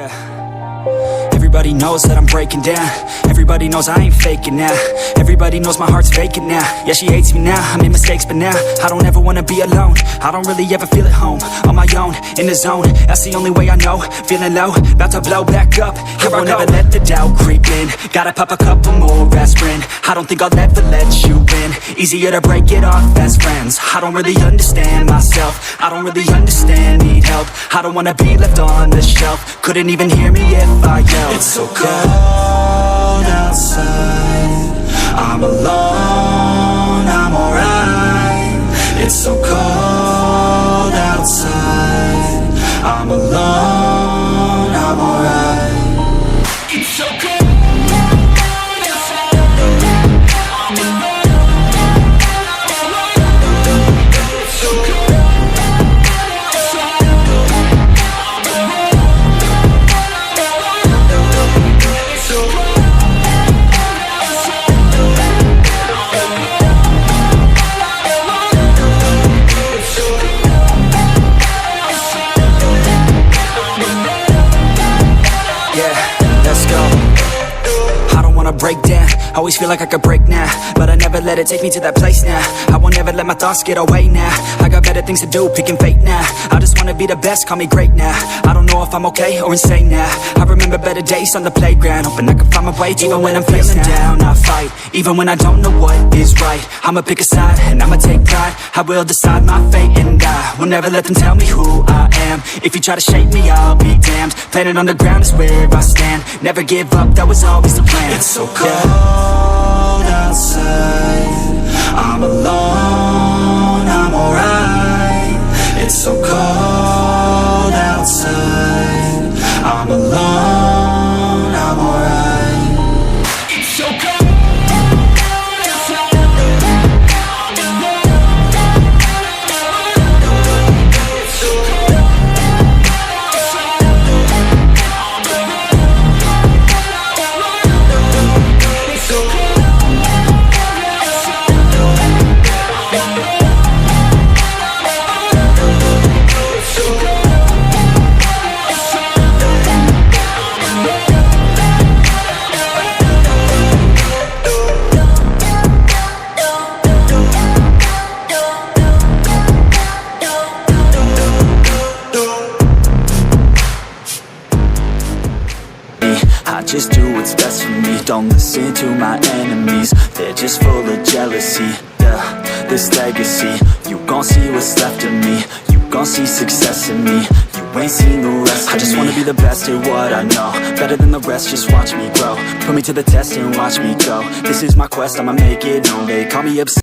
Yeah. Everybody knows that I'm breaking down. Everybody knows I ain't faking now. Everybody knows my heart's vacant now. Yeah, she hates me now, I made mistakes but now I don't ever wanna be alone. I don't really ever feel at home. On my own, in the zone, that's the only way I know. Feeling low, about to blow back up. Here I won't ever let the doubt creep in. Gotta pop a couple more aspirin. I don't think I'll ever let you in. Easier to break it off best friends. I don't really understand myself. I don't really understand, need help. I don't wanna be left on the shelf. Couldn't even hear me if I yelled. It's so cold outside, I'm alone, I'm alright. It's so cold outside, I'm alone, I'm alright. It's so cold. Break down, always feel like I could break now, but I never let it take me to that place now. I won't ever let my thoughts get away now. I got better things to do, picking fate now. I just wanna be the best, call me great now. I don't know if I'm okay or insane now. I remember better days on the playground, hoping I can find my way. Even when I'm feeling down, I fight. Even when I don't know what is right, I'ma pick a side and I'ma take pride. I will decide my fate and I will never let them tell me who I am. If you try to shake me, I'll be damned. Planet on the ground is where I stand. Never give up, that was always the plan. It's so cold outside, I'm alone, I'm alright. It's so cold outside, I'm alone, I'm alright. It's so cold. I just do what's best for me. Don't listen to my enemies, they're just full of jealousy. Yeah, this legacy, you gon' see what's left of me. You gon' see success in me. You ain't seen the rest of me. I just wanna be the best at what I know. Better than the rest, just watch me grow. Put me to the test and watch me go. This is my quest, I'ma make it known. They call me obsessed.